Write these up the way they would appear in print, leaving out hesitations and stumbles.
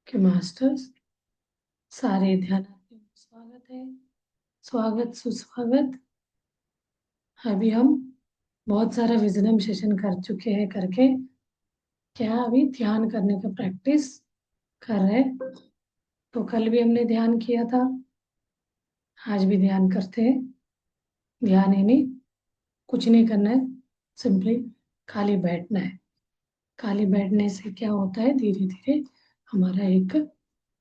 कि मास्टर्स सारे ध्यानार्थियों को स्वागत है। स्वागत सुस्वागत। अभी हम बहुत सारा विजडम सेशन कर चुके हैं करके क्या अभी ध्यान करने का प्रैक्टिस कर रहे हैं। तो कल भी हमने ध्यान किया था, आज भी ध्यान करते हैं। ध्यान ही नहीं, कुछ नहीं करना है, सिंपली खाली बैठना है। खाली बैठने से क्या होता है, धीरे धीरे हमारा एक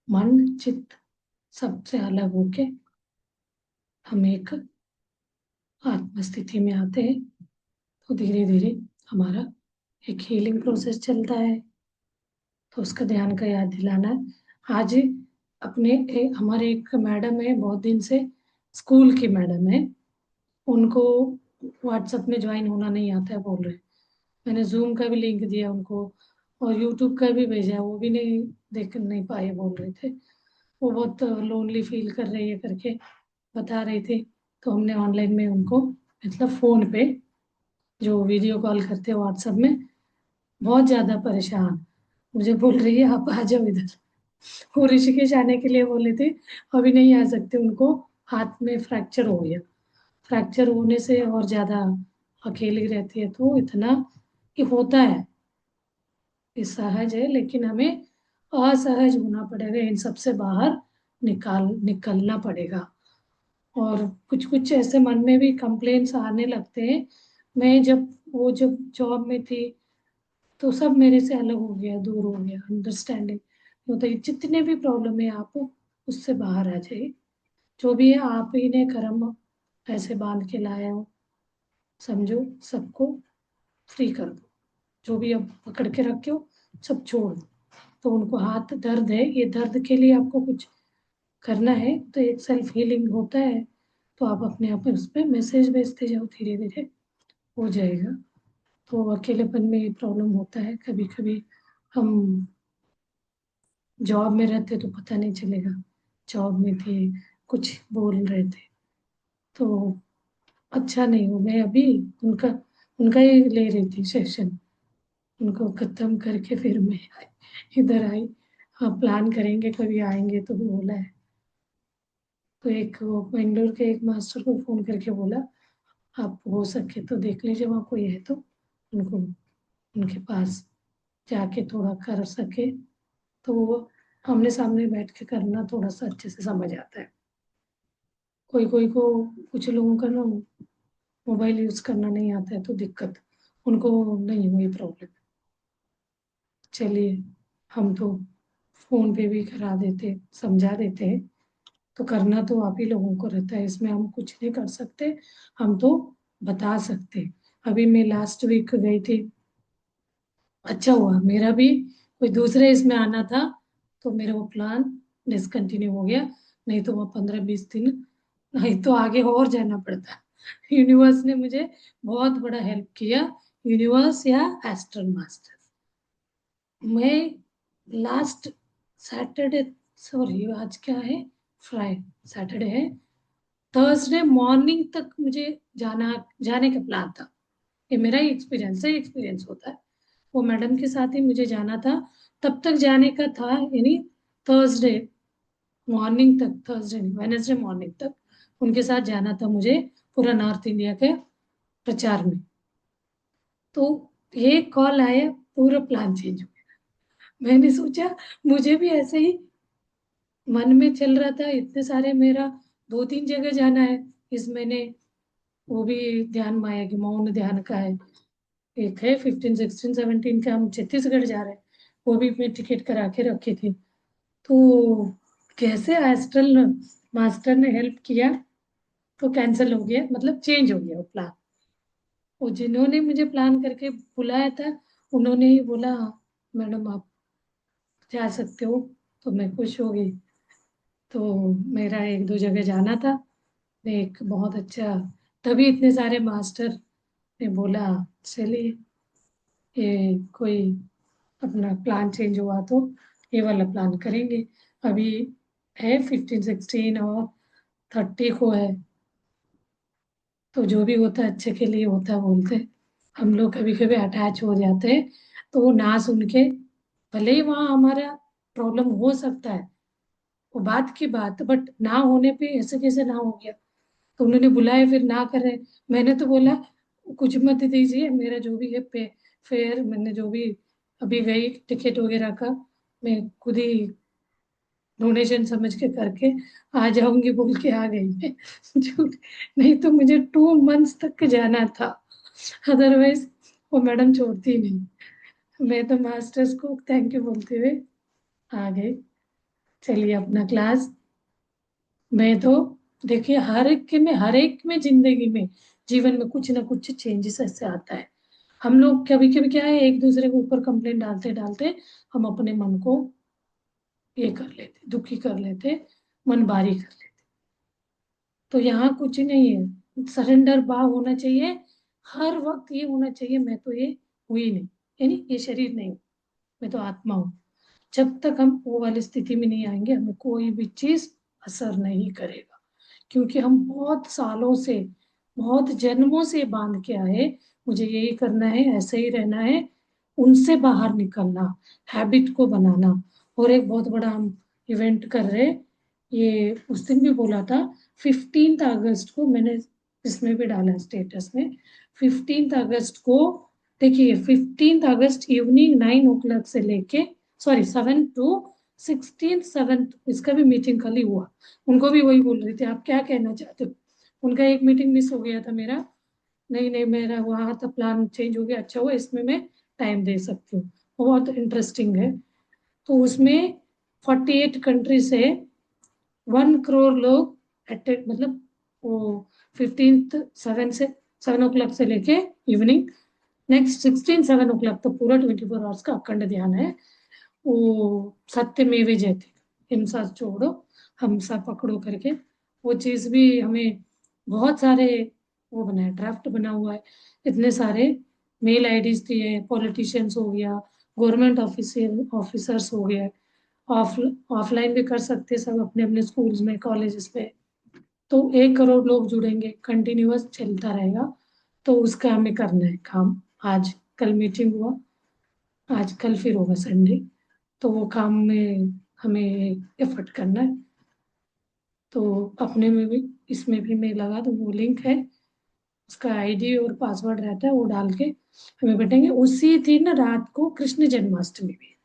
मन चित्त सबसे अलग होके हम एक आत्म स्थिति में आते हैं। तो धीरे धीरे हमारा एक हीलिंग प्रोसेस चलता है। तो उसका ध्यान का याद दिलाना है। आज हमारे एक मैडम है, बहुत दिन से स्कूल की मैडम है। उनको व्हाट्सएप में ज्वाइन होना नहीं आता है बोल रहे। मैंने जूम का भी लिंक दिया उनको और यूट्यूब का भी भेजा, वो भी देख नहीं पाए बोल रहे थे। वो बहुत लोनली फील कर रही है करके बता रही थी। तो हमने ऑनलाइन में उनको, मतलब फोन पे जो वीडियो कॉल करते हैं व्हाट्सएप में, बहुत ज्यादा परेशान। मुझे बोल रही है आप आ जाओ इधर। वो ऋषिकेश आने के लिए बोले थे, अभी नहीं आ सकते, उनको हाथ में फ्रैक्चर हो गया। फ्रैक्चर होने से और ज्यादा अकेली रहती है। तो इतना कि होता है, ये सहज है, लेकिन हमें असहज होना पड़ेगा, इन सबसे बाहर निकलना पड़ेगा। और कुछ कुछ ऐसे मन में भी कंप्लेन्स आने लगते हैं। मैं जब जॉब में थी तो सब मेरे से अलग हो गया, दूर हो गया, अंडरस्टैंडिंग होता है। जितने भी प्रॉब्लम है आप उससे बाहर आ जाइए। जो भी है आप ही ने कर्म ऐसे बांध के लाए हो, समझो सबको फ्री कर दो। जो भी अब पकड़ के रखे हो सब छोड़ दो। तो उनको हाथ दर्द है, ये दर्द के लिए आपको कुछ करना है तो एक सेल्फ हीलिंग होता है। तो आप अपने आप उस पर मैसेज भेजते जाओ, धीरे धीरे हो जाएगा। तो अकेलेपन में ये प्रॉब्लम होता है कभी कभी। हम जॉब में रहते तो पता नहीं चलेगा, जॉब में थे कुछ बोल रहे थे तो अच्छा नहीं हो। मैं अभी उनका उनका ही ले रही थी सेशन, उनको खत्म करके फिर मैं इधर आई। हाँ, प्लान करेंगे कभी आएंगे तो बोला है। तो एक वो बेंगलोर के एक मास्टर को फोन करके बोला आप हो सके तो देख लीजिए वहाँ कोई है तो उनको, उनके पास जाके थोड़ा कर सके। तो वो आमने सामने बैठ के करना थोड़ा सा अच्छे से समझ आता है। कोई कोई को, कुछ लोगों का ना मोबाइल यूज करना नहीं आता है तो दिक्कत, उनको नहीं हुई प्रॉब्लम। चलिए, हम तो फोन पे भी करा देते, समझा देते हैं। तो करना तो आप ही लोगों को रहता है, इसमें हम कुछ नहीं कर सकते। हम तो बता सकते। अभी मैं लास्ट वीक गई थी, अच्छा हुआ मेरा भी कोई दूसरे इसमें आना था तो मेरा वो प्लान डिसकंटिन्यू हो गया। नहीं तो वो 15-20 दिन, नहीं तो आगे और जाना पड़ता। यूनिवर्स ने मुझे बहुत बड़ा हेल्प किया, यूनिवर्स या एस्ट्रल मास्टर। मैं लास्ट सैटरडे, सॉरी आज क्या है, फ्राइडे, सैटरडे है, थर्सडे मॉर्निंग तक मुझे जाने का प्लान था। ये मेरा ही एक्सपीरियंस है, एक्सपीरियंस होता है। वो मैडम के साथ ही मुझे जाना था, तब तक जाने का था, यानी थर्सडे मॉर्निंग तक, थर्सडे नहीं वेनेसडे मॉर्निंग तक उनके साथ जाना था मुझे, पूरा नॉर्थ इंडिया के प्रचार में। तो ये कॉल आया, पूरा प्लान चेंज हो गया। मैंने सोचा मुझे भी ऐसे ही मन में चल रहा था, इतने सारे मेरा 2-3 जगह जाना है इस महीने। वो भी ध्यान माया की मौन ध्यान का है, एक है 15, 16, 17 का, हम छत्तीसगढ़ जा रहे हैं। वो भी मैं टिकट करा के रखी थी। तो कैसे एस्ट्रल मास्टर ने हेल्प किया, तो कैंसिल हो गया, मतलब चेंज हो गया वो प्लान। वो जिन्होंने मुझे प्लान करके बुलाया था उन्होंने ही बोला मैडम आप जा सकते हो। तो मैं खुश हो गई। तो मेरा 1-2 जगह जाना था, एक बहुत अच्छा, तभी इतने सारे मास्टर ने बोला चलिए ये कोई अपना प्लान चेंज हुआ तो ये वाला प्लान करेंगे। अभी है 15, 16 और 30 को है। तो जो भी होता है अच्छे के लिए होता है बोलते हैं। हम लोग कभी कभी अटैच हो जाते हैं, तो वो ना सुन के, भले ही वहाँ हमारा प्रॉब्लम हो सकता है, वो बात की बात, बट ना होने पे ऐसे कैसे ना हो गया। तो उन्होंने बुलाया, फिर ना करे। मैंने तो बोला कुछ मत दीजिए, मेरा जो भी है पे फेयर, मैंने जो भी अभी गई टिकट वगैरह का मैं खुद ही डोनेशन समझ के करके आ जाऊंगी बोल के आ गई मैं। झूठ, नहीं तो मुझे 2 मंथ्स तक जाना था, अदरवाइज वो मैडम छोड़ती नहीं। मैं तो मास्टर्स को थैंक यू बोलते हुए आ गई। चलिए अपना क्लास। मैं तो देखिए हर एक में जिंदगी में, जीवन में कुछ ना कुछ चेंजेस ऐसे आता है। हम लोग कभी कभी क्या है, एक दूसरे के ऊपर कंप्लेंट डालते डालते हम अपने मन को ये कर लेते, दुखी कर लेते, मन भारी कर लेते। तो यहाँ कुछ नहीं है, सरेंडर भाव होना चाहिए। हर वक्त ये होना चाहिए, मैं तो ये हुई नहीं, यानी ये शरीर नहीं हूँ, मैं तो आत्मा हूँ। जब तक हम वो वाली स्थिति में नहीं आएंगे, हमें कोई भी चीज असर नहीं करेगा। क्योंकि हम बहुत सालों से, बहुत जन्मों से बांध के आए, मुझे यही करना है, ऐसे ही रहना है। उनसे बाहर निकलना, हैबिट को बनाना। और एक बहुत बड़ा हम इवेंट कर रहे, ये उस दिन भी बोला था, 15 अगस्त को मैंने इसमें भी डाला स्टेटस में। 15 अगस्त को देखिए, 15 अगस्त इवनिंग 9 o'clock से लेके, सॉरी 7 to 16 7 इसका भी मीटिंग कल ही हुआ। उनको भी वही बोल रही थी, आप क्या कहना चाहते हो। उनका एक मीटिंग मिस हो गया था मेरा। नहीं नहीं, मेरा वहाँ तो प्लान चेंज हो गया, अच्छा हुआ, इसमें मैं टाइम दे सकती हूँ। वो बहुत इंटरेस्टिंग है। तो उसमें 48 कंट्री से 1 करोड़ लोग अटेंड, मतलब वो 15th 7 से 7 o'clock से लेके इवनिंग नेक्स्ट 16 7 o'clock तो पूरा 24 आवर्स का अखंड ध्यान है। वो सत्यमेव जयते, हिंसा छोड़ो हमसा पकड़ो करके, वो चीज भी हमें बहुत सारे वो बना है, ड्राफ्ट बना हुआ है। इतने सारे मेल आईडीज दिए, पॉलिटिशियंस हो गया, गवर्नमेंट ऑफिसर्स हो गया, ऑफ ऑफलाइन भी कर सकते हैं सब अपने अपने स्कूल्स में कॉलेजेस में। तो 1 करोड़ लोग जुड़ेंगे, कंटिन्यूअस चलता रहेगा। तो उसका हमें करना है काम। आज कल मीटिंग हुआ, आज कल फिर होगा संडे। तो वो काम में हमें एफर्ट करना है। तो अपने में भी, इसमें भी मैं लगा दूँ, वो लिंक है, उसका आईडी और पासवर्ड रहता है, वो डाल के हमें बैठेंगे। उसी दिन रात को कृष्ण जन्माष्टमी भी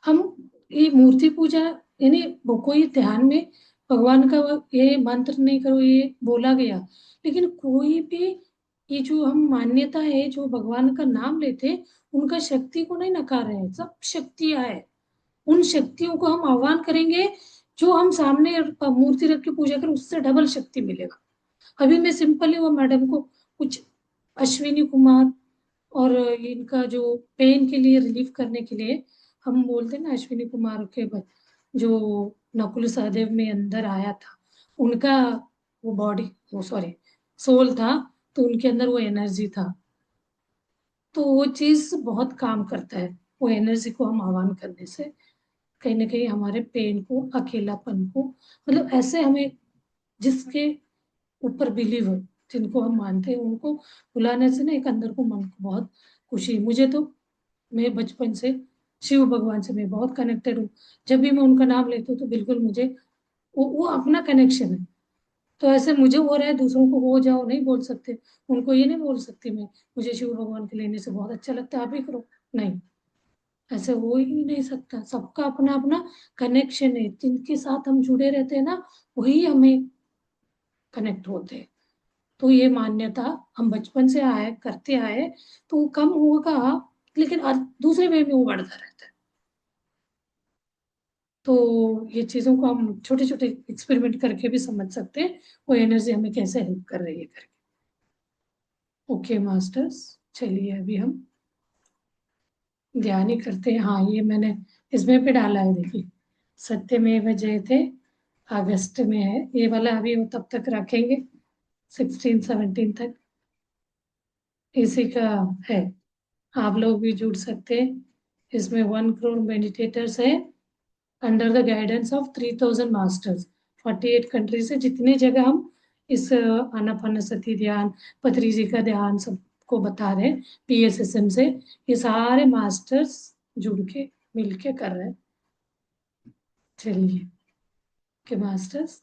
हम ये मूर्ति पूजा, यानी वो कोई ध्यान में भगवान का ये मंत्र नहीं करो, ये बोला गया, लेकिन कोई भी ये जो हम मान्यता है, जो भगवान का नाम लेते हैं, उनका शक्ति को नहीं नकार रहे हैं, सब शक्तियां है। उन शक्तियों को हम आह्वान करेंगे, जो हम सामने मूर्ति रख के पूजा करें, उससे डबल शक्ति मिलेगा। अभी मैं सिंपली वो मैडम को कुछ अश्विनी कुमार और इनका जो पेन के लिए रिलीफ करने के लिए हम बोलते हैं ना, अश्विनी कुमार के जो नकुल सहदेव में अंदर आया था, उनका वो बॉडी, वो सॉरी सोल था, तो उनके अंदर वो एनर्जी था। तो वो चीज बहुत काम करता है, वो एनर्जी को हम आह्वान करने से कहीं ना कहीं हमारे पेन को, अकेलापन को, मतलब ऐसे हमें जिसके ऊपर बिलीव है, जिनको हम मानते हैं, उनको बुलाने से ना एक अंदर को, मन को बहुत खुशी। मुझे तो, मैं बचपन से शिव भगवान से मैं बहुत कनेक्टेड हूँ। जब भी मैं उनका नाम लेती हूँ तो बिल्कुल मुझे वो अपना कनेक्शन है। तो ऐसे मुझे हो रहा है, दूसरों को हो जाओ नहीं बोल सकते, उनको ये नहीं बोल सकती मैं, मुझे शिव भगवान के लेने से बहुत अच्छा लगता है, आप भी करो। नहीं, ऐसे हो ही नहीं सकता। सबका अपना अपना कनेक्शन है, जिनके साथ हम जुड़े रहते हैं ना, वही हमें कनेक्ट होते हैं। तो ये मान्यता हम बचपन से आए करते आए, तो वो कम होगा, लेकिन दूसरे वे में वो बढ़ता रहता है। तो ये चीजों को हम छोटे छोटे एक्सपेरिमेंट करके भी समझ सकते हैं, वो एनर्जी हमें कैसे हेल्प कर रही है करके। ओके मास्टर्स, चलिए अभी हम ध्यान ही करते हैं। हाँ, ये मैंने इसमें पे डाला है, देखिए, सत्यमेव जयते अगस्त में है ये वाला, अभी वो तब तक रखेंगे 16 17 तक, इसी का है। आप लोग भी जुड़ सकते हैं इसमें। 1 करोड़ मेडिटेटर्स है under the guidance of 3000 masters, 48 country से। जितने जगह हम इस आनापानसति ध्यान, पतरी जी का ध्यान सबको बता रहे हैं, PSSM से, ये सारे मास्टर्स जुड़ के मिलके कर रहे हैं। चलिए के मास्टर्स,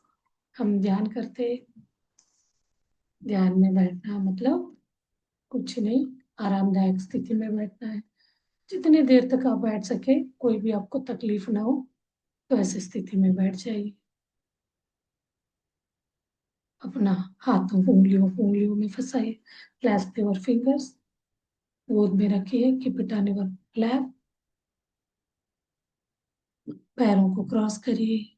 हम ध्यान करते हैं। ध्यान में बैठना मतलब कुछ नहीं, आरामदायक स्थिति में बैठना है। जितनी देर तक आप बैठ सके, कोई भी आपको तकलीफ ना हो, तो ऐसी स्थिति में बैठ जाइए। अपना हाथों को उंगलियों में फंसाइए। क्लैस्प योर फिंगर्स, गोद में रखिए, keep it on your lap. पैरों को क्रॉस करिए।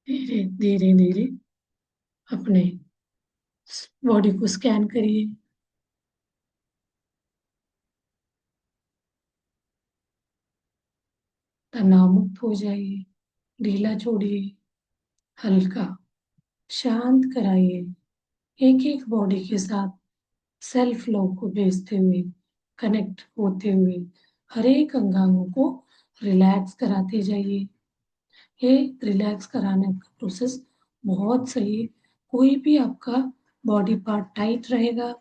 धीरे धीरे धीरे अपने बॉडी को स्कैन करिए। तनाव मुक्त हो जाइए। ढीला छोड़िए, हल्का शांत कराइए। एक एक बॉडी के साथ सेल्फ लव को भेजते हुए, कनेक्ट होते हुए, हर एक अंगांगों को रिलैक्स कराते जाइए। ये रिलैक्स कराने का प्रोसेस बहुत सही है। कोई भी आपका बॉडी पार्ट टाइट रहेगा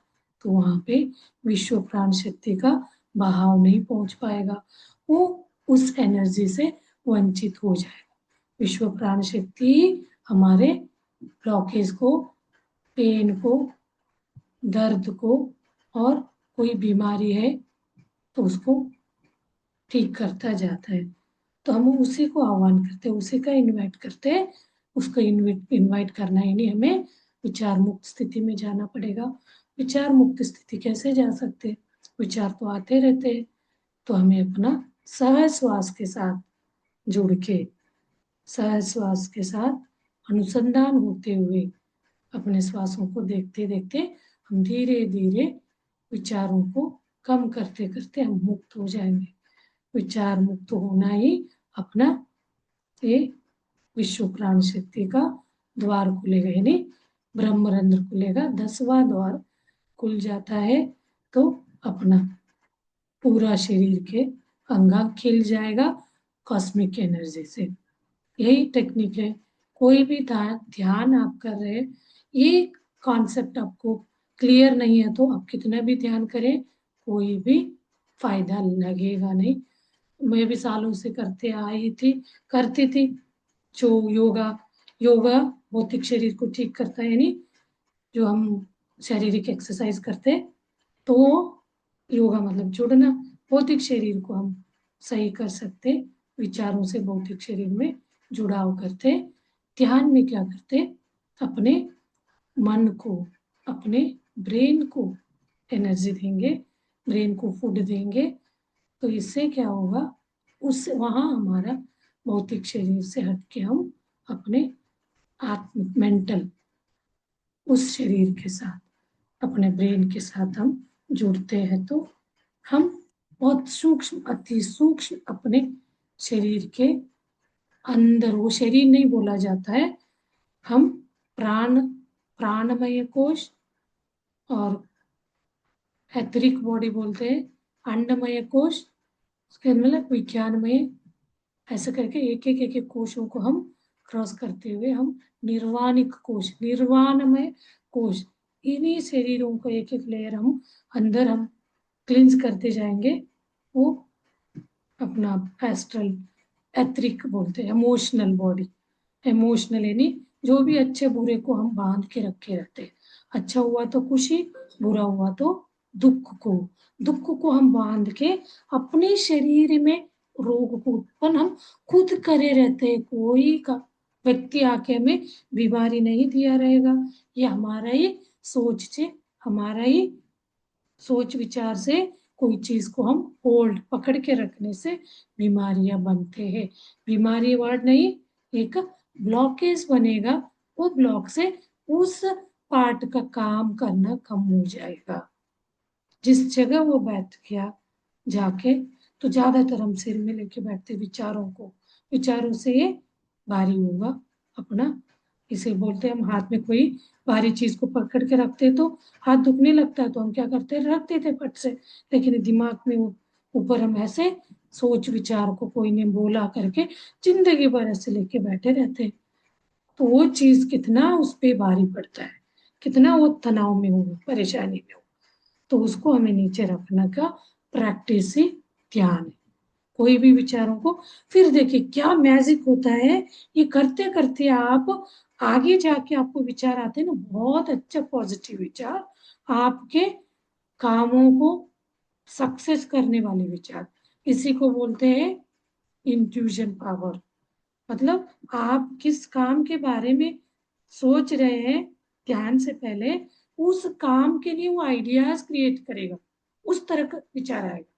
तो वहां पे विश्व प्राण शक्ति का बहाव नहीं पहुंच पाएगा, वो उस एनर्जी से वंचित हो जाएगा। विश्व प्राण शक्ति हमारे ब्लॉकेज को, पेन को, दर्द को, और कोई बीमारी है तो उसको ठीक करता जाता है। तो हम उसी को आह्वान करते हैं, उसी का इनवाइट करते हैं। उसको इनवाइट इनवाइट करना ही नहीं, हमें विचार मुक्त स्थिति में जाना पड़ेगा। विचार मुक्त स्थिति कैसे जा सकते हैं? विचार तो आते रहते हैं, तो हमें अपना सहज श्वास के साथ जुड़ के, सहज श्वास के साथ अनुसंधान होते हुए, अपने श्वासों को देखते देखते हम धीरे धीरे विचारों को कम करते करते हम मुक्त हो जाएंगे। विचार मुक्त होना ही अपना ये विश्व प्राण शक्ति का द्वार खुलेगा, यानी ब्रह्मरंध्र खुलेगा, 10वां द्वार खुल जाता है। तो अपना पूरा शरीर के अंगा खिल जाएगा कॉस्मिक एनर्जी से। यही टेक्निक है। कोई भी ध्यान आप कर रहे हैं, ये कॉन्सेप्ट आपको क्लियर नहीं है तो आप कितना भी ध्यान करें, कोई भी फायदा लगेगा नहीं। मैं भी सालों से करती थी। जो योगा योगा भौतिक शरीर को ठीक करता है, यानी जो हम शारीरिक एक्सरसाइज करते हैं, तो योगा मतलब जुड़ना, भौतिक शरीर को हम सही कर सकते, विचारों से भौतिक शरीर में जुड़ाव करते। ध्यान में क्या करते, अपने मन को, अपने ब्रेन को एनर्जी देंगे, ब्रेन को फूड देंगे। तो इससे क्या होगा, उस वहाँ हमारा भौतिक शरीर से हटके हम अपने आत्म मेंटल उस शरीर के साथ, अपने ब्रेन के साथ हम जुड़ते हैं, तो हम बहुत सूक्ष्म, अति सूक्ष्म अपने शरीर के अंदर, वो शरीर नहीं बोला जाता है, हम प्राण, प्राणमय कोश और एथरिक बॉडी बोलते हैं, अंडमय कोश, उसके मतलब विज्ञानमय, ऐसे करके एक एक कोशों को हम क्रॉस करते हुए हम निर्वाणिक कोश, निर्वाणमय कोश, इन्हीं शरीरों को एक एक लेयर हम अंदर हम क्लींस करते जाएंगे। वो अपना एस्ट्रल, एथरिक बोलते हैं, इमोशनल बॉडी। इमोशनल यानी जो भी अच्छे बुरे को हम बांध के रखे रहते हैं। अच्छा हुआ तो खुशी, बुरा हुआ तो दुख को हम बांध के अपने शरीर में रोग को उत्पन्न हम खुद करे रहते हैं। कोई का व्यक्ति आके हमें बीमारी नहीं दिया रहेगा, ये हमारा ही सोच से, हमारा ही सोच विचार से कोई चीज को हम होल्ड पकड़ के रखने से बीमारियां बनते हैं। बीमारी वर्ड नहीं, एक ब्लॉकेज बनेगा, वो ब्लॉक से उस पार्ट का काम करना कम हो जाएगा। जिस जगह वो बैठ गया जाके, तो ज्यादातर हम सिर में लेके बैठते विचारों को, विचारों से ये भारी होगा अपना। इसे बोलते हैं, हम हाथ में कोई भारी चीज को पकड़ के रखते तो हाथ दुखने लगता है, तो हम क्या करते, रखते थे फट से। लेकिन दिमाग में ऊपर हम ऐसे सोच विचार को कोई ने बोला करके जिंदगी भर ऐसे लेके बैठे रहते। तो वो चीज कितना उस पे भारी पड़ता है, कितना वो तनाव में हो, परेशानी में हो, तो उसको हमें नीचे रखने का प्रैक्टिस ही ध्यान है। कोई भी विचारों को, फिर देखिए क्या मैजिक होता है, ये करते करते आप आगे जाके आपको विचार आते हैं ना, बहुत अच्छा पॉजिटिव विचार, आपके कामों को सक्सेस करने वाले विचार। इसी को बोलते हैं इंट्यूशन पावर। मतलब आप किस काम के बारे में सोच रहे हैं ध्यान से पहले, उस काम के लिए वो आइडियाज क्रिएट करेगा, उस तरह का विचार आएगा।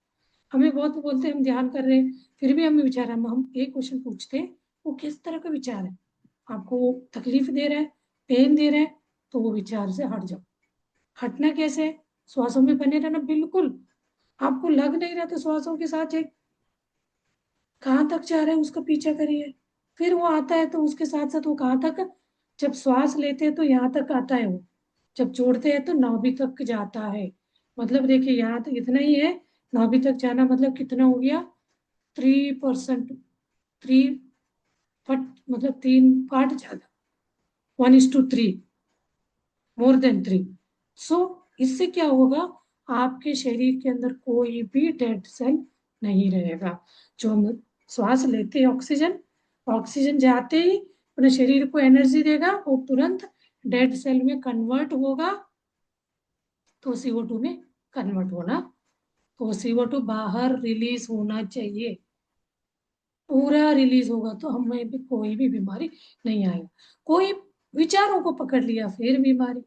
हमें बहुत बोलते हैं हम ध्यान कर रहे हैं, फिर भी हमें विचार, हम एक क्वेश्चन पूछते हैं वो किस तरह का विचार है, आपको वो तकलीफ दे रहा है, पेन दे रहा है, तो वो विचार से हट जाओ। हटना कैसे है? श्वासों में बने रहना, बिल्कुल आपको लग नहीं रहा तो श्वासों के साथ एक, कहाँ तक जा रहा है उसका पीछा करिए, फिर वो आता है तो उसके साथ साथ वो कहाँ तक, जब श्वास लेते हैं तो यहाँ तक आता है वो, जब छोड़ते हैं तो नाभि तक जाता है। मतलब देखिए यहाँ तक इतना ही है, नाभि तक जाना मतलब कितना हो गया, 3%, थ्री फट, मतलब 3 पार्ट ज्यादा, 1:3, मोर देन 3। सो इससे क्या होगा, आपके शरीर के अंदर कोई भी डेड सेल नहीं रहेगा। जो हम श्वास लेते हैं ऑक्सीजन, ऑक्सीजन जाते ही अपने शरीर को एनर्जी देगा, वो तुरंत डेड सेल में कन्वर्ट होगा, तो CO2 में कन्वर्ट होना, तो CO2 बाहर रिलीज होना चाहिए, पूरा रिलीज होगा तो हमें भी कोई भी बीमारी नहीं आएगा। कोई विचारों को पकड़ लिया फिर बीमारी।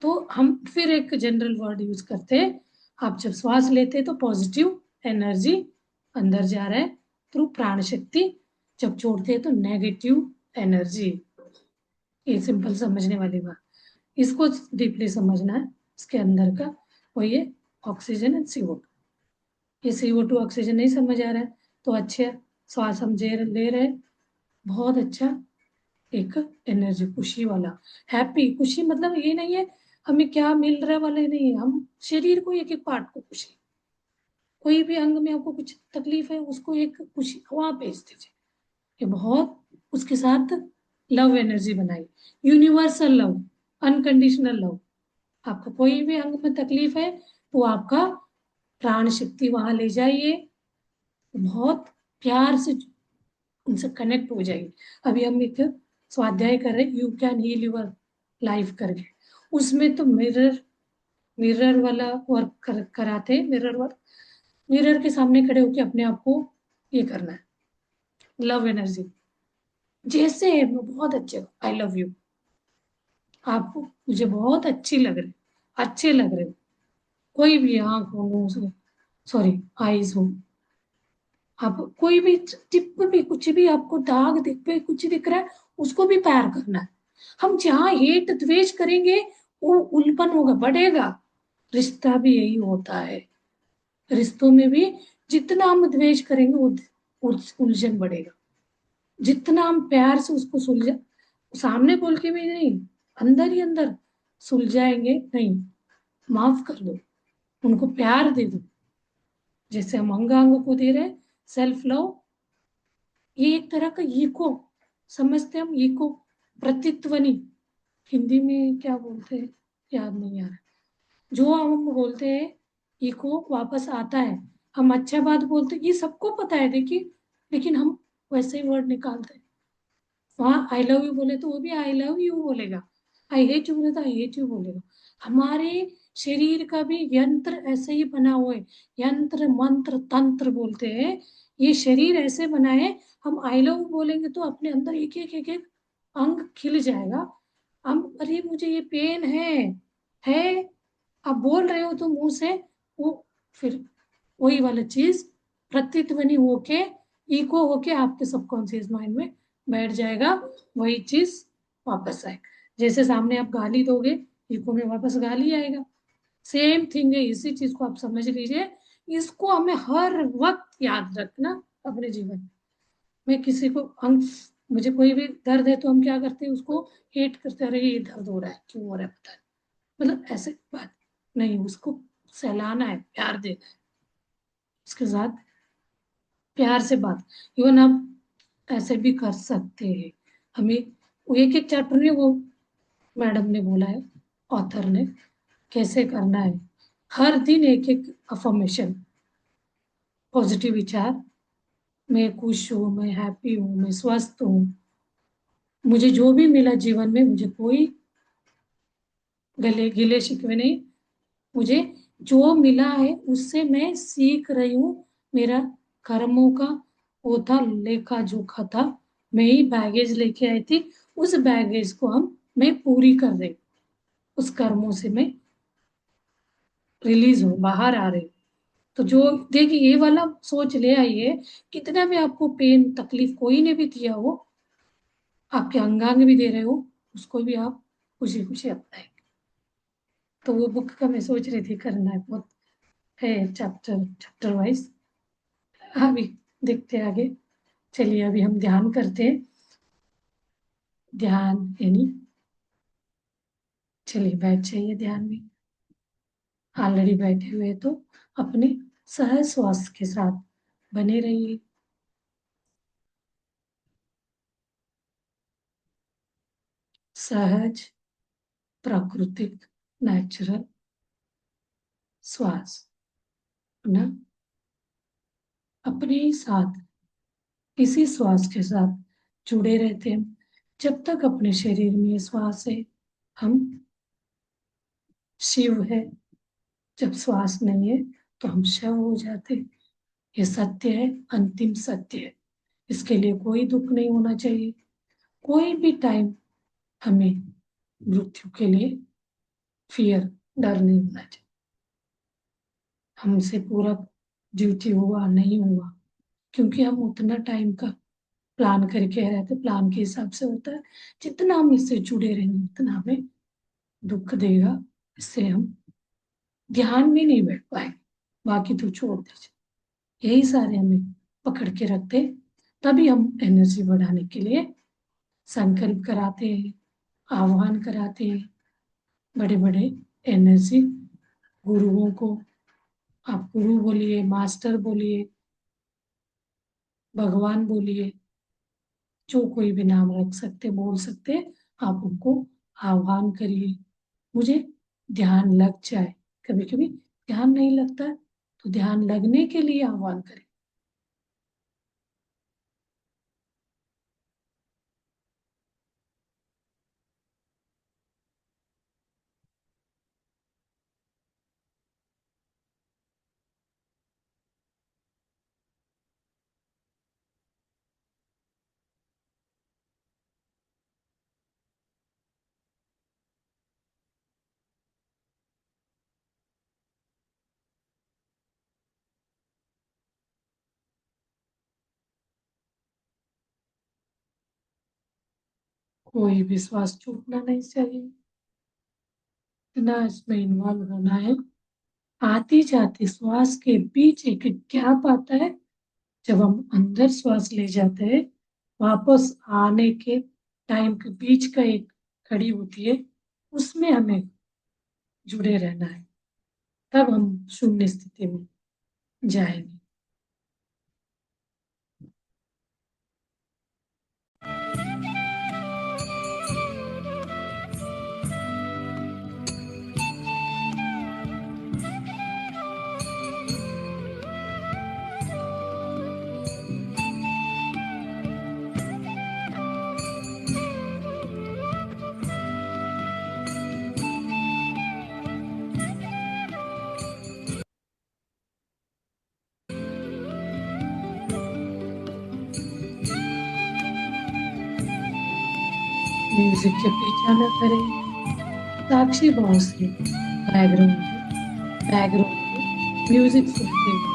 तो हम फिर एक जनरल वर्ड यूज करते हैं, आप जब श्वास लेते हैं तो पॉजिटिव एनर्जी अंदर जा रहा है थ्रू प्राण शक्ति, जब छोड़ते हैं तो नेगेटिव एनर्जी। ये सिंपल समझने वाली बात, इसको डीपली समझना है, इसके अंदर का वही है ऑक्सीजन एंड CO2। ये CO2 ऑक्सीजन नहीं समझ आ रहा है तो अच्छे श्वास हम ले रहे हैं, बहुत अच्छा, एक एनर्जी खुशी वाला, हैप्पी, खुशी मतलब ये नहीं है हमें क्या मिल रहा है वाले नहीं है, हम शरीर को एक एक पार्ट को खुशी, कोई भी अंग में आपको कुछ तकलीफ है उसको एक खुशी वहां भेज दीजिए, ये बहुत, उसके साथ लव एनर्जी बनाई, यूनिवर्सल लव, अनकंडीशनल लव। आपका कोई भी अंग में तकलीफ है तो आपका प्राण शक्ति वहां ले जाइए, बहुत प्यार से उनसे कनेक्ट हो जाएगी। अभी हम एक स्वाध्याय कर रहे हैं, you can heal your life करके, उसमें तो मिरर, मिरर वाला वर्क कराते हैं, मिरर वर्क, मिरर के सामने खड़े होकर अपने आप को ये करना है, लव एनर्जी, जैसे है वो बहुत अच्छे, आई लव यू, आप मुझे बहुत अच्छी लग रही, अच्छे लग रहे हो, कोई भी आंख हो, नोज हो, सॉरी आईज हो, आप कोई भी टिप भी, कुछ भी आपको दाग दिख पे कुछ दिख रहा है, उसको भी प्यार करना है। हम जहाँ हेट द्वेष करेंगे वो उल्पन होगा, बढ़ेगा। रिश्ता भी यही होता है, रिश्तों में भी जितना हम द्वेष करेंगे वो उलझन बढ़ेगा, जितना हम प्यार से उसको सुलझा, सामने बोल के भी नहीं, अंदर ही अंदर सुलझाएंगे नहीं, माफ कर दो, उनको प्यार दे दो, जैसे हम अंग अंग को दे रहे हैं सेल्फ लव, ये एक तरह का इको, समझते हैं हम इको, प्रतिध्वनि, हिंदी में क्या बोलते हैं याद नहीं आ रहा, जो हम बोलते हैं इको वापस आता है, हम अच्छा बात बोलते हैं, ये सबको पता है देखिए, लेकिन हम वैसे ही वर्ड निकालते हैं। वहाँ आई लव यू बोले तो वो भी आई लव यू बोलेगा, आई हेट यू बोले तो आई हेट यू बोलेगा। हमारे शरीर का भी यंत्र ऐसे ही बना हुआ है, यंत्र मंत्र तंत्र बोलते हैं, ये शरीर ऐसे बना है, हम आई लव बोलेंगे तो अपने अंदर एक एक अंग खिल जाएगा, हम अरे मुझे ये पेन है आप बोल रहे हो तो मुंह से वो, फिर वही वाला चीज प्रतिध्वनि होके, इको होके आपके सबकॉन्शियस माइंड में बैठ जाएगा, वही चीज वापस आएगा। जैसे सामने आप गाली दोगे, इको में वापस गाली आएगा, सेम थिंग है, इसी चीज को आप समझ लीजिए। इसको हमें हर वक्त याद रखना अपने जीवन में। मैं किसी को हम, मुझे कोई भी दर्द है तो हम क्या करते हैं, उसको हेट करते, अरे ये दर्द हो रहा है, क्यों हो रहा है पता नहीं, मतलब ऐसे बात नहीं, उसको सहलाना है, प्यार देना है, उसके साथ प्यार से बात, इवन आप ऐसे भी कर सकते हैं, हमें वो एक एक चैप्टर में वो मैडम ने बोला है, ऑथर ने, कैसे करना है। हर दिन एक एक अफर्मेशन, पॉजिटिव विचार, मैं खुश हूँ, मैं हैप्पी हूँ, मैं स्वस्थ हूँ, मुझे जो भी मिला जीवन में, मुझे कोई गले गिले शिकवे नहीं, मुझे जो मिला है उससे मैं सीख रही हूँ। मेरा कर्मों का वो था, लेखा जोखा था, मैं ही बैगेज लेके आई थी, उस बैगेज को मैं पूरी कर रही हूँ। उस कर्मों से मैं रिलीज हूँ, बाहर आ रही हूँ। तो जो देखिए ये वाला सोच ले आइए, कितना भी आपको पेन तकलीफ कोई ने भी दिया हो, आपके अंगांग भी दे रहे हो, उसको भी आप खुशी खुशी अपनाएंगे। तो वो बुक का मैं सोच रही थी करना है, बहुत है चैप्टर चैप्टर वाइज। अभी देखते हैं आगे। चलिए अभी हम ध्यान करते हैं। ध्यान यानी, चलिए बैठ जाइए ध्यान में। ऑलरेडी बैठे हुए तो अपने सहज श्वास के साथ बने रहिए। सहज, प्राकृतिक, नेचुरल श्वास ना, अपने ही साथ इसी श्वास के साथ जुड़े रहते हैं। जब तक अपने शरीर में ये श्वास है, हम शिव है। जब श्वास नहीं है तो हम शव हो जाते हैं। ये सत्य है, अंतिम सत्य है। इसके लिए कोई दुख नहीं होना चाहिए। कोई भी टाइम हमें मृत्यु के लिए फियर, डर नहीं होना चाहिए। हमसे पूरा ड्यूटी हुआ नहीं हुआ, क्योंकि हम उतना टाइम का प्लान करके रहते, प्लान के हिसाब से होता है। जितना हम इससे जुड़े रहेंगे उतना हमें दुख देगा। इससे हम ध्यान में नहीं बैठ पाएंगे। बाकी तो छोड़ दीजिए, यही सारे हमें पकड़ के रखते हैं। तभी हम एनर्जी बढ़ाने के लिए संकल्प कराते हैं, आह्वान कराते हैं बड़े बड़े एनर्जी गुरुओं को। आप गुरु बोलिए, मास्टर बोलिए, भगवान बोलिए, जो कोई भी नाम रख सकते, बोल सकते, आप उनको आह्वान करिए। मुझे ध्यान लग जाए। कभी कभी ध्यान नहीं लगता है, तो ध्यान लगने के लिए आह्वान करें। कोई विश्वास टूटना नहीं चाहिए, इतना इसमें इन्वॉल्व होना है। आती जाती श्वास के बीच एक गैप आता है। जब हम अंदर श्वास ले जाते हैं, वापस आने के टाइम के बीच का एक घड़ी होती है, उसमें हमें जुड़े रहना है। तब हम शून्य स्थिति में जाएंगे। म्यूजिक के पीछा न करें, साक्षी भाव से बैकग्राउंड में म्यूजिक सुनते हुए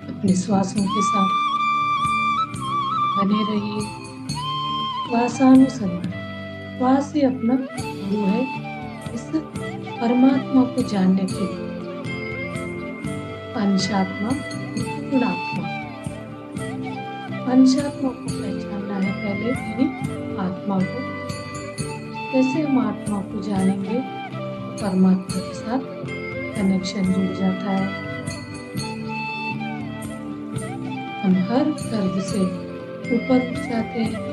अपने श्वासों के साथ बने रहिए। श्वासानुसंधान, श्वास ही अपना गुरु है। इस परमात्मा को जानने के लिए पंचात्मा, गुणात्मा, पंचात्मा को पहचानना है पहले, यानी आत्मा को। कैसे हम आत्मा को जानेंगे? परमात्मा के साथ कनेक्शन जुड़ जाता है। हम हर दर्द से ऊपर उठ जाते हैं।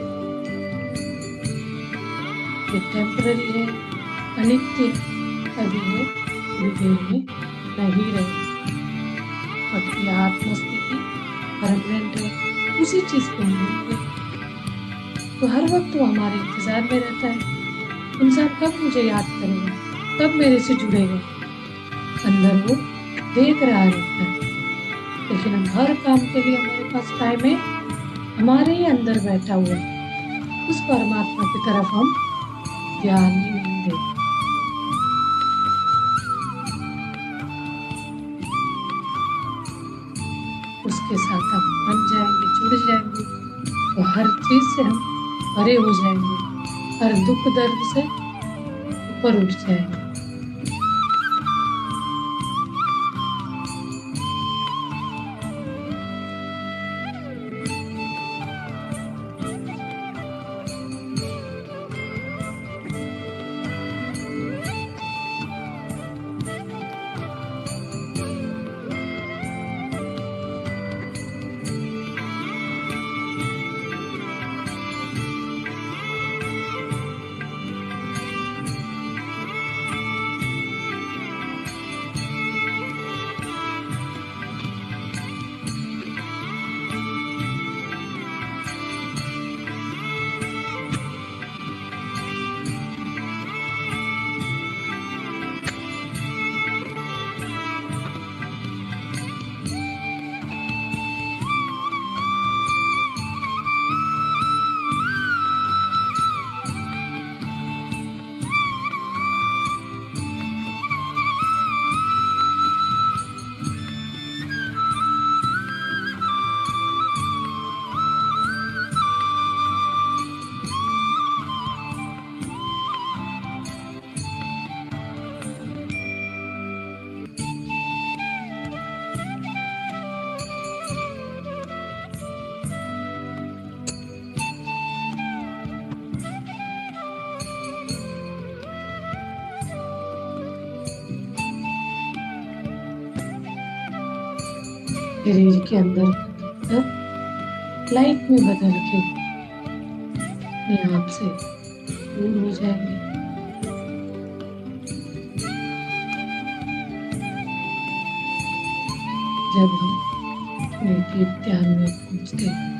ये टेम्पररी है, अनित्य, अभी है, थोड़ी देर में नहीं रहे। बट ये आत्मस्थिति परमानेंट है, उसी चीज को हम भूल गए। तो हर वक्त वो हमारे इंतजार में रहता है, इंसान कब मुझे याद करेगा, कब मेरे से जुड़ेगा। अंदर वो देख रहा रहता है, लेकिन हम हर काम के लिए हमारे पास टाइम है, हमारे ही अंदर बैठा हुआ है। उस परमात्मा की तरफ हम ध्यान ही नहीं देते। उसके साथ हम बन जाएंगे, जुड़ जाएंगे, तो हर चीज से हम परे हो जाएंगे, हर दुख दर्द से ऊपर उठ जाएंगे। शरीर के अंदर लाइट में बदल के अपने आप से दूर हो जाएंगे। जब हम अपने डीप ध्यान में पहुंचते हैं,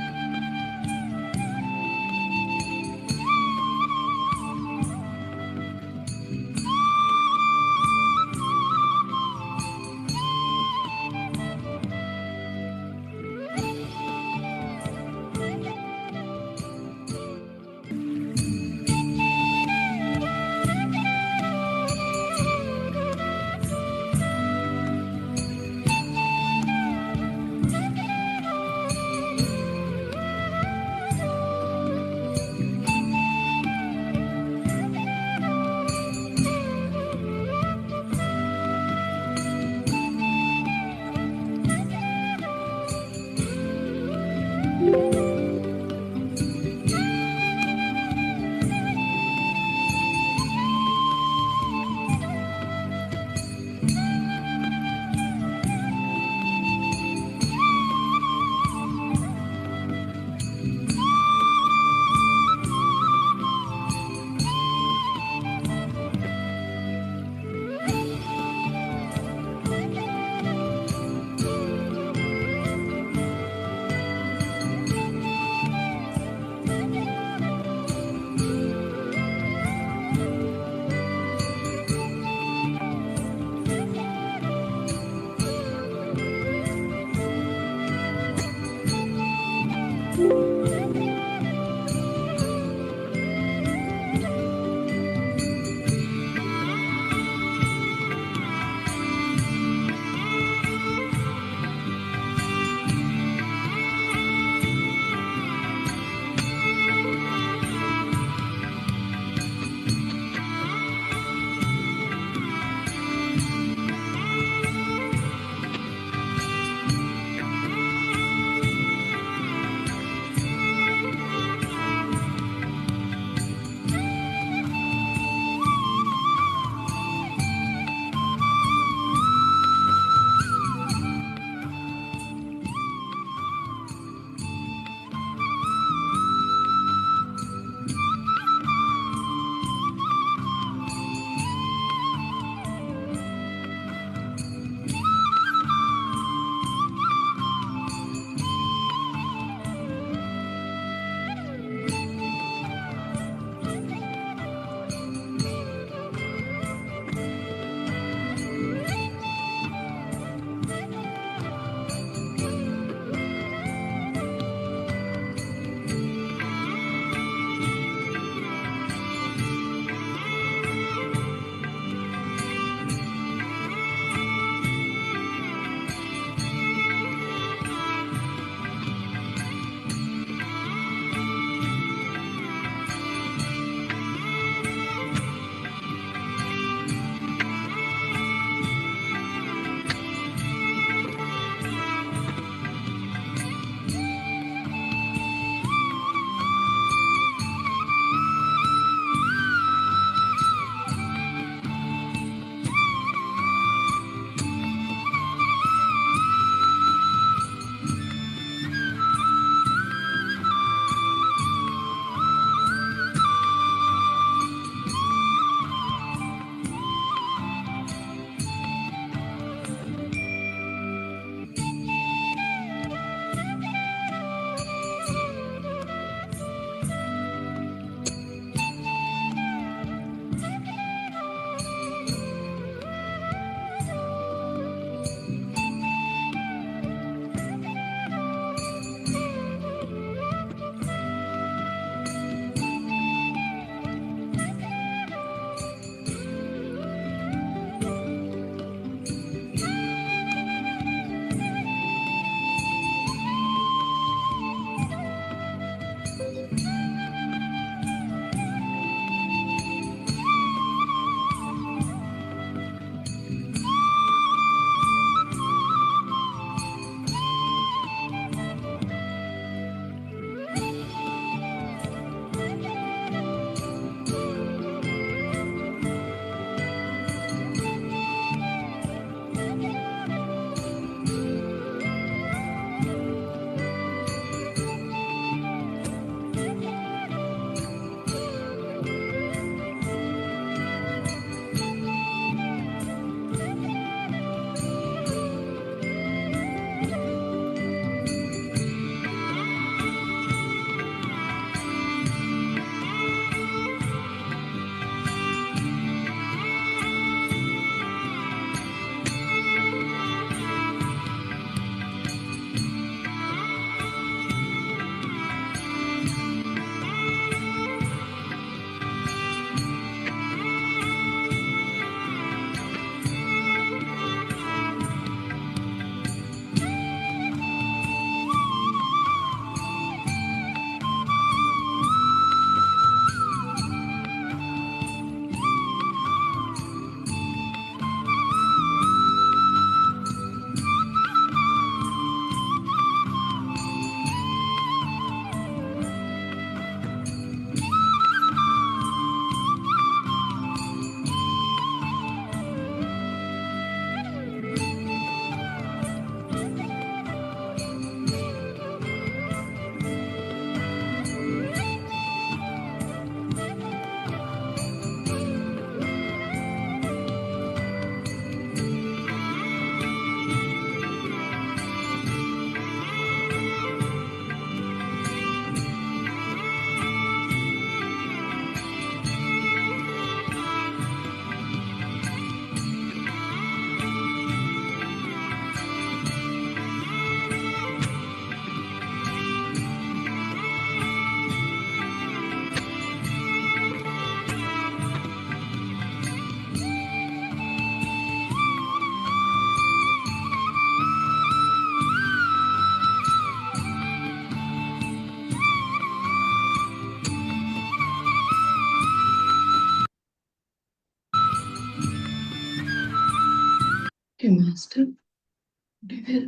हे मास्टर, थोड़ी देर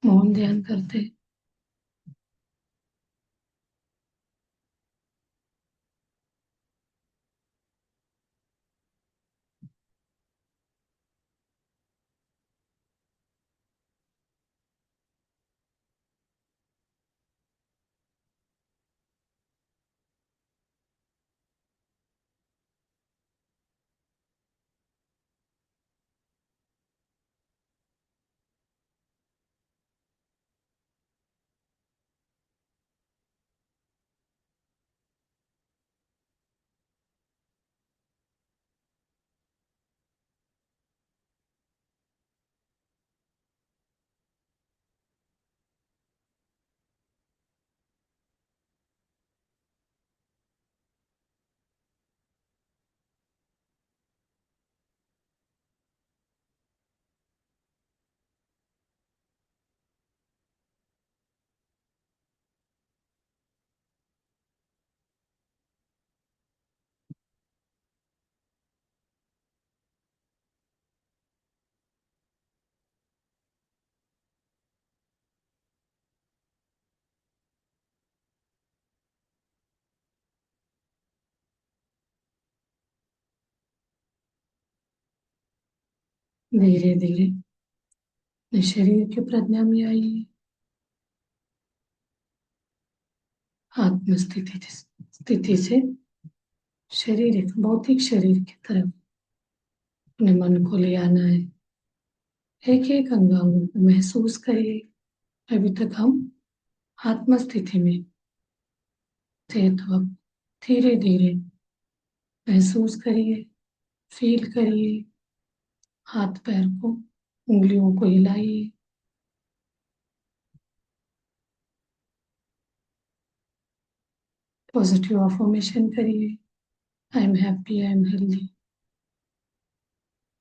मौन ध्यान करते हैं। धीरे धीरे अपने शरीर की प्रज्ञा में आइए। आत्म स्थिति से शारीरिक भौतिक शरीर की तरफ अपने मन को ले आना है। एक एक अंगांगों को महसूस करिए। अभी तक हम आत्म स्थिति में थे, तो अब धीरे धीरे महसूस करिए, फील करिए। हाथ पैर को, उंगलियों को हिलाइए। पॉजिटिव अफर्मेशन करिए। I am happy, I am healthy,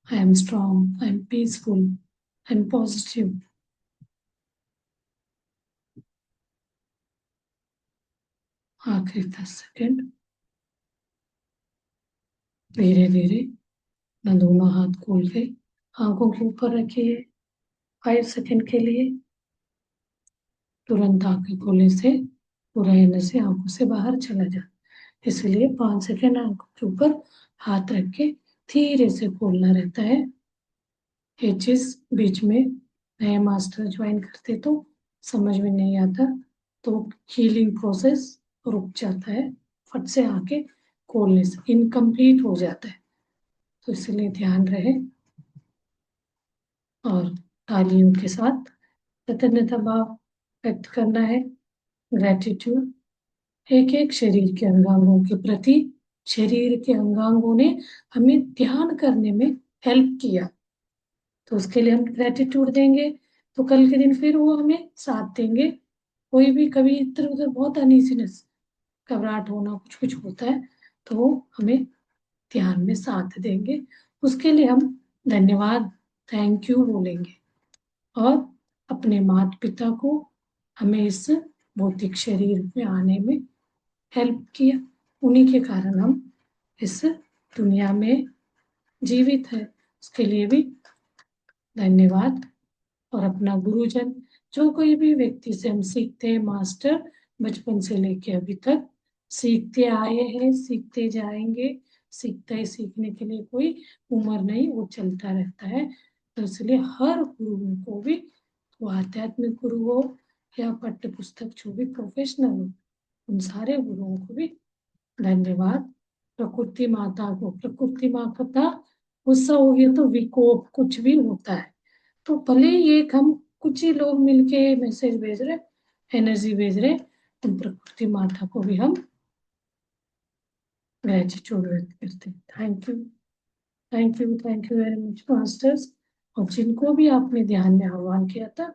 I am strong, I am peaceful, I am positive. आखिरी 10 सेकेंड धीरे धीरे अपना दोनों हाथ खोल के आंखों के ऊपर रखिए 5 सेकेंड के लिए। तुरंत आंखें खोलने से पूरा एनर्जी आंखों से बाहर चला जाए, इसलिए 5 सेकेंड आंखों के ऊपर हाथ रख के धीरे से खोलना रहता है। ये चीज बीच में नए मास्टर ज्वाइन करते तो समझ में नहीं आता, तो हीलिंग प्रोसेस रुक जाता है, फट से आके खोलने से इनकम्प्लीट हो जाता है। तो इसलिए ध्यान रहे। और तालियों के साथ कृतज्ञता भाव व्यक्त करना है, ग्रेटिट्यूड। एक एक शरीर के अंगांगों के प्रति शरीर के अंगांगों ने हमें ध्यान करने में हेल्प किया, तो उसके लिए हम ग्रेटिट्यूड देंगे। तो कल के दिन फिर वो हमें साथ देंगे। कोई भी कभी इधर उधर बहुत अनईजीनेस, घबराहट होना, कुछ कुछ होता है, तो वो हमें ध्यान में साथ देंगे। उसके लिए हम धन्यवाद, थैंक यू बोलेंगे। और अपने माता पिता को हमें इस भौतिक शरीर में आने में हेल्प किया, उन्हीं के कारण हम इस दुनिया में जीवित है, उसके लिए भी धन्यवाद। और अपना गुरुजन, जो कोई भी व्यक्ति से हम सीखते हैं, मास्टर बचपन से लेके अभी तक सीखते आए हैं, सीखते जाएंगे। सीखने के लिए कोई उम्र नहीं, वो चलता रहता है। तो इसलिए हर गुरु को भी, वो आध्यात्मिक गुरु हो या पाठ्य पुस्तक जो भी प्रोफेशनल हो, उन सारे गुरुओं को भी धन्यवाद। प्रकृति माता को, प्रकृति माता गुस्सा हो गया तो विकोप कुछ भी होता है, तो भले ही एक हम कुछ ही लोग मिलके मैसेज भेज रहे, एनर्जी भेज रहे, तो प्रकृति माता को भी हम ग्रेटिट्यूड व्यक्त करते हैं। Thank you, thank you, thank you very much masters. और जिनको भी आपने ध्यान में आह्वान किया था,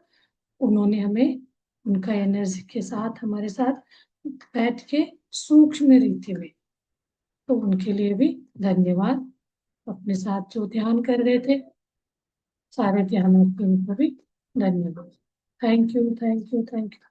उन्होंने हमें उनका एनर्जी के साथ हमारे साथ बैठ के सूक्ष्म रीति में, तो उनके लिए भी धन्यवाद। अपने साथ जो ध्यान कर रहे थे, सारे ध्यान को भी धन्यवाद। Thank you, thank you, thank you.